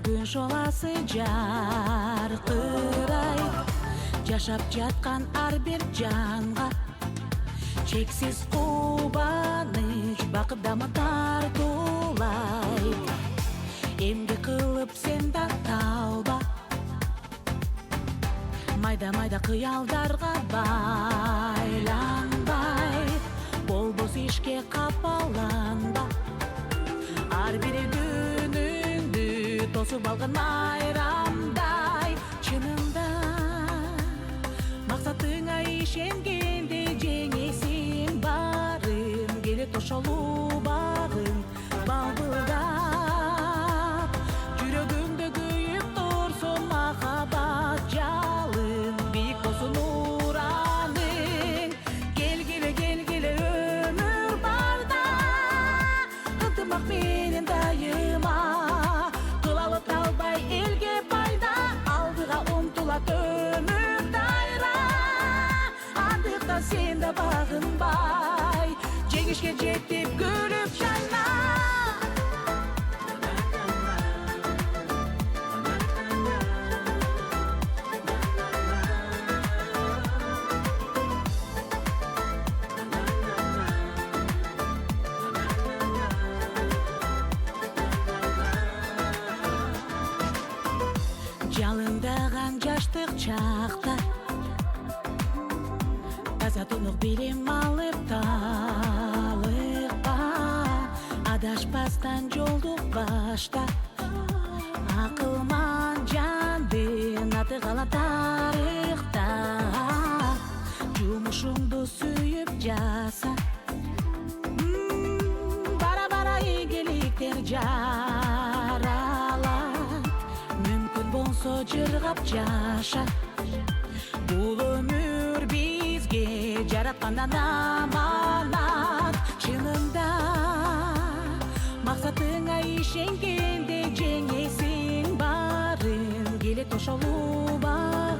күн шоласы жарқырай, жашап жатқан ар бир жанға чексиз кубаныч, бакыт-дамы тартуулай. Эмгек кылып сен да талба, майда-майда кыялдарга байланбай, болбос ишке капаланба. Ар бири күнүңдү тосуп алган майрамдай. Чынында максатыңа ишенгенде жеңесиң барым, келет ошолуу багың балбылдап. Жүрөгүңдө күйүп турсун махаббат жалын, бийик болсун ураның. Келгиле өмүр барда, ынтымак менен дайыма, кылалы талбай элге пайда, алдыга умтулат өмүр дайра. Андыктан сен да багынбай, жеңишке жетип күлүп жайна. Жалындаган жаштык чакта таза тунук билим алып талыкпа, адашпастан жолдук башта. Акылман жандын аты калат тарыхта, жумушуңду сүйүп жаса, бара-бара ийгиликтер жарала. Мүмкүн болсо жыргап жаша, бул өмүр бизге жараткандан аманат. Чынында максатыңа ишенгенде жеңесиң барын, келет ошолуу баг.